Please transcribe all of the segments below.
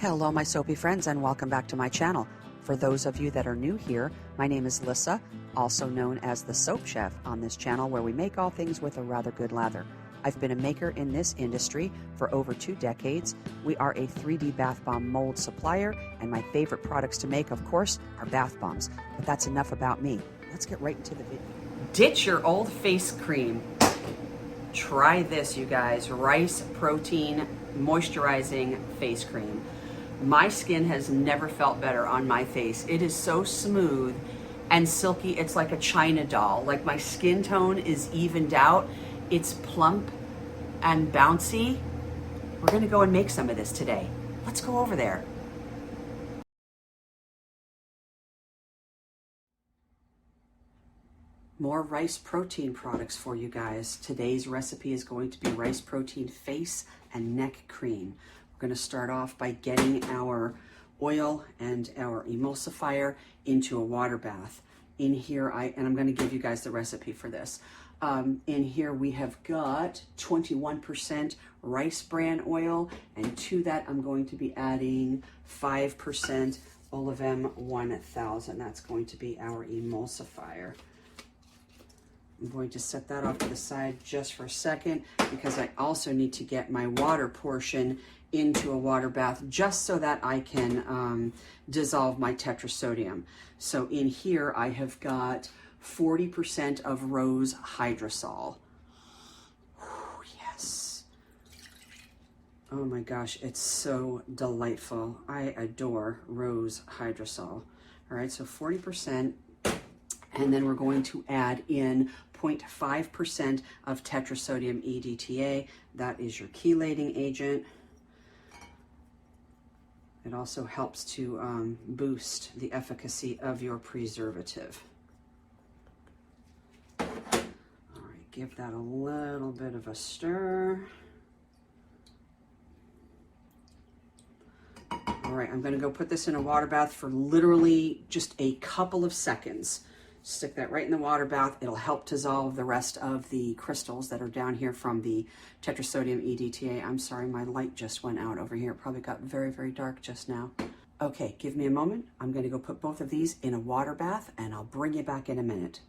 Hello my soapy friends and welcome back to my channel. For those of you that are new here, my name is Lissa, also known as the Soap Chef on this channel where we make all things with a rather good lather. I've been a maker in this industry for over 2 decades. We are a 3D bath bomb mold supplier and my favorite products to make, of course, are bath bombs. But that's enough about me. Let's get right into the video. Ditch your old face cream. Try this, you guys. Rice protein moisturizing face cream. My skin has never felt better on my face. It is so smooth and silky. It's like a China doll. Like my skin tone is evened out. It's plump and bouncy. We're gonna go and make some of this today. Let's go over there. More rice protein products for you guys. Today's recipe is going to be rice protein face and neck cream. We're going to start off by getting our oil and our emulsifier into a water bath. In here, I'm going to give you guys the recipe for this. In here we have got 21% rice bran oil, and to that I'm going to be adding 5% Olivem 1000. That's going to be our emulsifier. I'm going to set that off to the side just for a second because I also need to get my water portion into a water bath just so that I can dissolve my tetrasodium. So in here I have got 40% of rose hydrosol. Ooh, yes. Oh my gosh, it's so delightful. I adore rose hydrosol. All right, so 40%. And then we're going to add in 0.5% of tetrasodium EDTA. That is your chelating agent. It also helps to boost the efficacy of your preservative. All right, give that a little bit of a stir. All right, I'm gonna go put this in a water bath for literally just a couple of seconds. Stick that right in the water bath. It'll help dissolve the rest of the crystals that are down here from the tetrasodium EDTA. I'm sorry, my light just went out over here. It probably got very, very dark just now. Okay, give me a moment. I'm going to go put both of these in a water bath and I'll bring you back in a minute.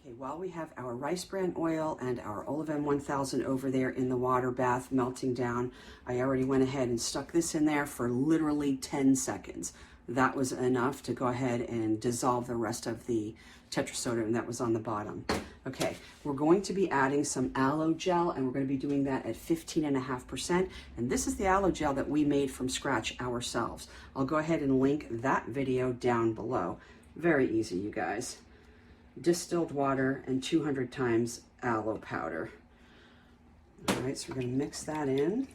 Okay, while we have our rice bran oil and our Olivem 1000 over there in the water bath melting down, I already went ahead and stuck this in there for literally 10 seconds. That was enough to go ahead and dissolve the rest of the tetrasodium that was on the bottom. Okay, we're going to be adding some aloe gel and we're going to be doing that at 15.5%. And this is the aloe gel that we made from scratch ourselves. I'll go ahead and link that video down below. Very easy, you guys. Distilled water and 200 times aloe powder. All right, so we're going to mix that in.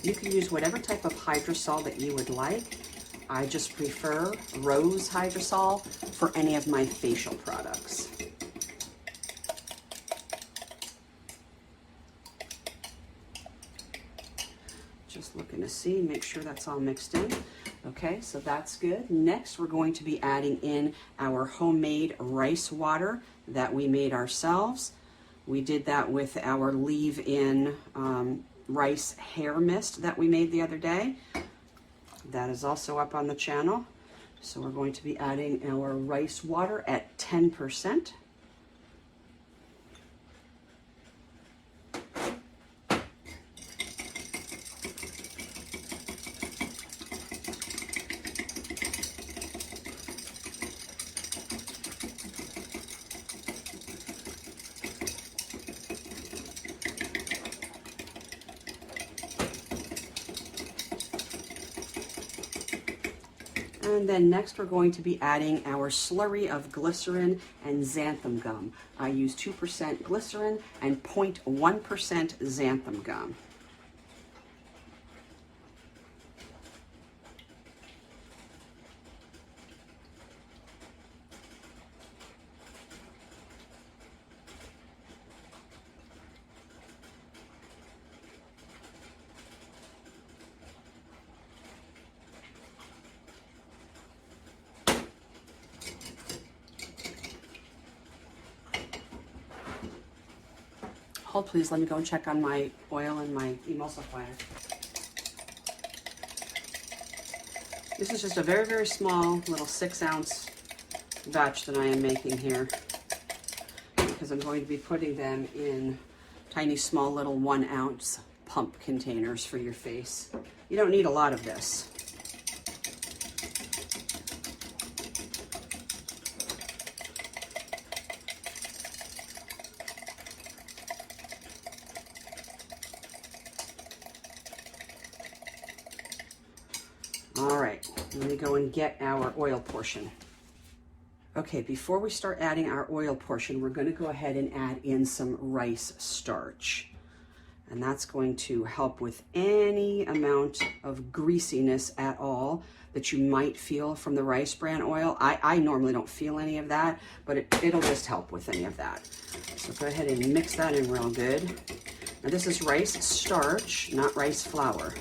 You can use whatever type of hydrosol that you would like. I just prefer rose hydrosol for any of my facial products. Just looking to see, make sure that's all mixed in. Okay, so that's good. Next, we're going to be adding in our homemade rice water that we made ourselves. We did that with our leave-in rice hair mist that we made the other day. That is also up on the channel. So we're going to be adding our rice water at 10%. And then next we're going to be adding our slurry of glycerin and xanthan gum. I use 2% glycerin and 0.1% xanthan gum. hold please, let me go and check on my oil and my emulsifier. This is just a very, very small little 6-ounce batch that I am making here, because I'm going to be putting them in tiny, small little 1-ounce pump containers for your face. You don't need a lot of this. All right, let me go and get our oil portion. Okay, before we start adding our oil portion, we're going to go ahead and add in some rice starch. And that's going to help with any amount of greasiness at all that you might feel from the rice bran oil. I normally don't feel any of that, but it'll just help with any of that. So go ahead and mix that in real good. Now this is rice starch, not rice flour.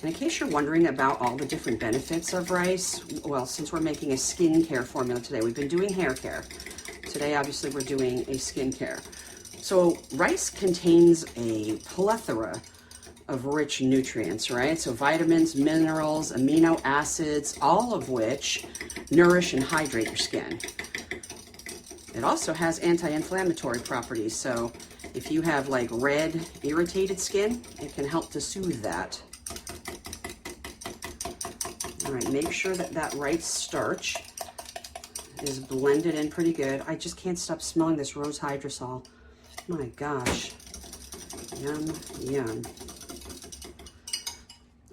And in case you're wondering about all the different benefits of rice, well, since we're making a skincare formula today, we've been doing hair care. Today, obviously, we're doing a skincare. So rice contains a plethora of rich nutrients, right? So vitamins, minerals, amino acids, all of which nourish and hydrate your skin. It also has anti-inflammatory properties. So if you have like red, irritated skin, it can help to soothe that. All right, make sure that that rice starch is blended in pretty good. I just can't stop smelling this rose hydrosol. My gosh, yum, yum.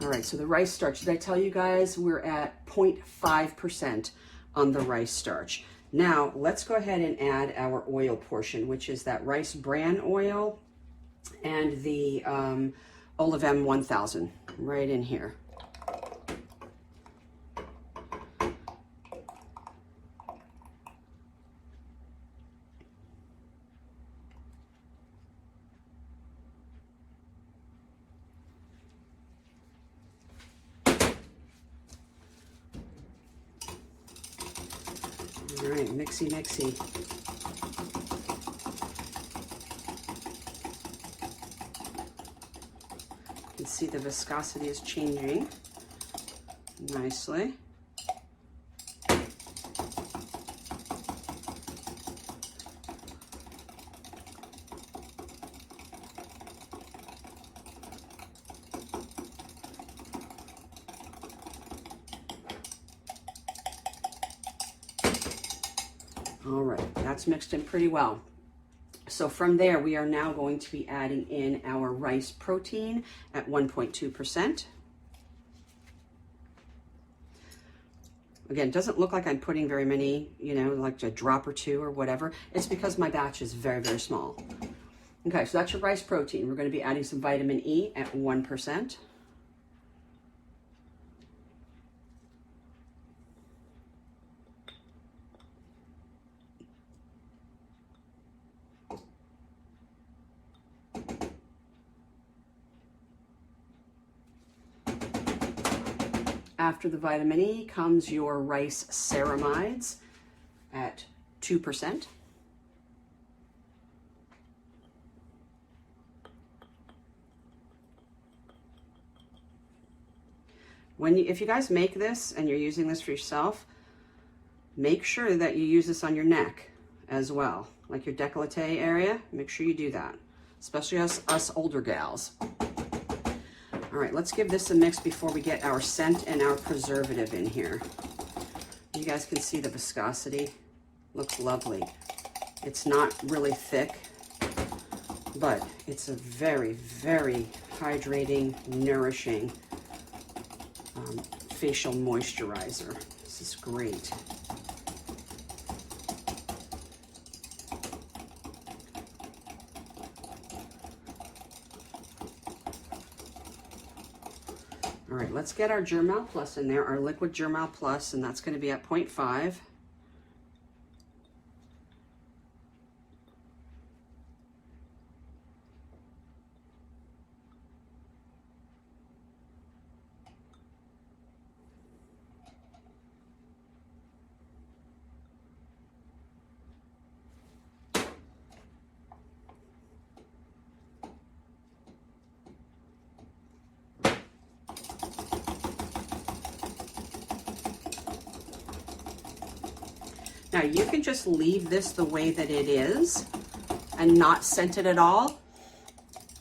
All right, so the rice starch, did I tell you guys we're at 0.5% on the rice starch? Now, let's go ahead and add our oil portion, which is that rice bran oil and the Olivem 1000 right in here. All right, mixy, mixy. You can see the viscosity is changing nicely. All right, that's mixed in pretty well. So from there, we are now going to be adding in our rice protein at 1.2%. Again, it doesn't look like I'm putting very many, you know, like a drop or two or whatever. It's because my batch is very, very small. Okay, so that's your rice protein. We're going to be adding some vitamin E at 1%. After the vitamin E comes your rice ceramides at 2%. If you guys make this and you're using this for yourself, make sure that you use this on your neck as well, like your décolleté area. Make sure you do that, especially us older gals. All right, let's give this a mix before we get our scent and our preservative in here. You guys can see the viscosity. Looks lovely. It's not really thick, but it's a very, very hydrating, nourishing facial moisturizer. This is great. All right, let's get our Germal Plus in there, our liquid Germal Plus, and that's going to be at 0.5. Now you can just leave this the way that it is and not scent it at all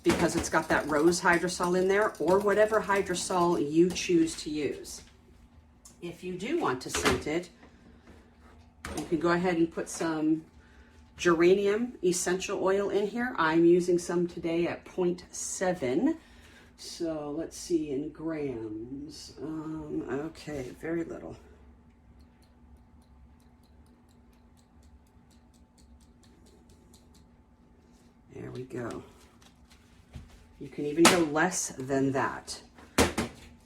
because it's got that rose hydrosol in there, or whatever hydrosol you choose to use. If you do want to scent it, you can go ahead and put some geranium essential oil in here. I'm using some today at 0.7. So let's see in grams. Okay, very little. There we go. You can even go less than that.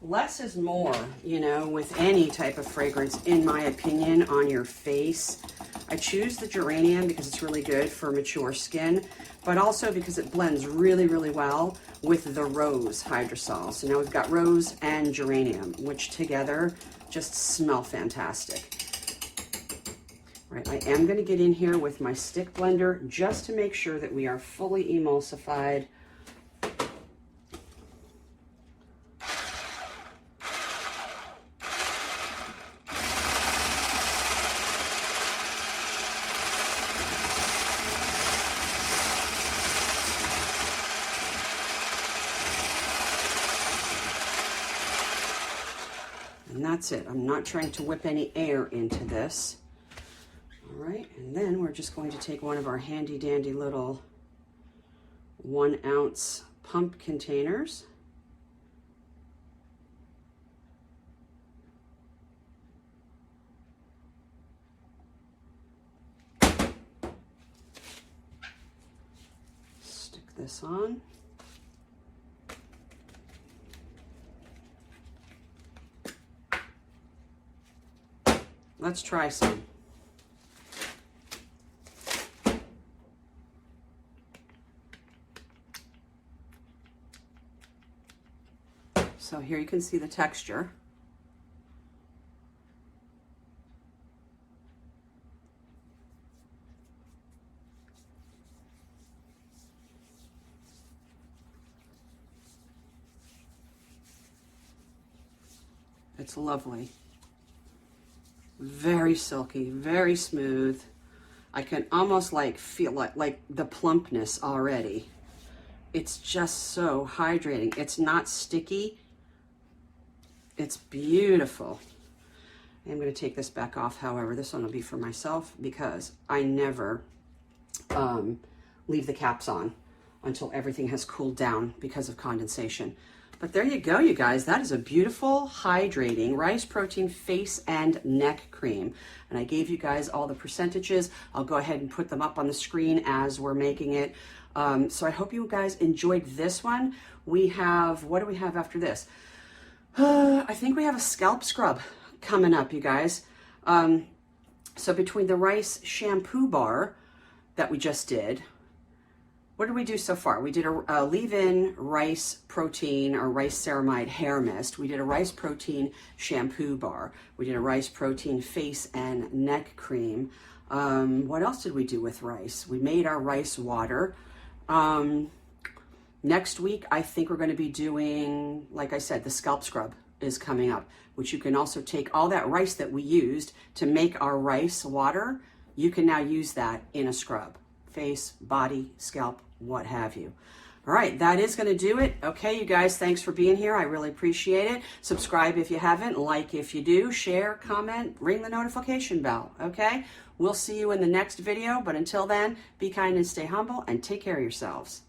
Less is more, you know, with any type of fragrance, in my opinion, on your face. I choose the geranium because it's really good for mature skin, but also because it blends really, really well with the rose hydrosol. So now we've got rose and geranium, which together just smell fantastic. Right, I am going to get in here with my stick blender just to make sure that we are fully emulsified. And that's it. I'm not trying to whip any air into this. All right, and then we're just going to take one of our handy dandy little 1 ounce pump containers. Stick this on. Let's try some. So here you can see the texture. It's lovely. Very silky, very smooth. I can almost like feel like the plumpness already. It's just so hydrating. It's not sticky. It's beautiful. I'm going to take this back off. However, this one will be for myself because I never leave the caps on until everything has cooled down because of condensation. But there you go, you guys. That is a beautiful, hydrating rice protein face and neck cream. And I gave you guys all the percentages. I'll go ahead and put them up on the screen as we're making it. So I hope you guys enjoyed this one. We have, what do we have after this? I think we have a scalp scrub coming up, you guys. So between the rice shampoo bar that we just did, what did we do so far? We did a leave-in rice protein or rice ceramide hair mist. We did a rice protein shampoo bar. We did a rice protein face and neck cream. What else did we do with rice? We made our rice water. Next week, I think we're going to be doing, like I said, the scalp scrub is coming up, which you can also take all that rice that we used to make our rice water. You can now use that in a scrub. Face, body, scalp, what have you. All right, that is going to do it. Okay, you guys, thanks for being here. I really appreciate it. Subscribe if you haven't, like if you do, share, comment, ring the notification bell, okay? We'll see you in the next video, but until then, be kind and stay humble and take care of yourselves.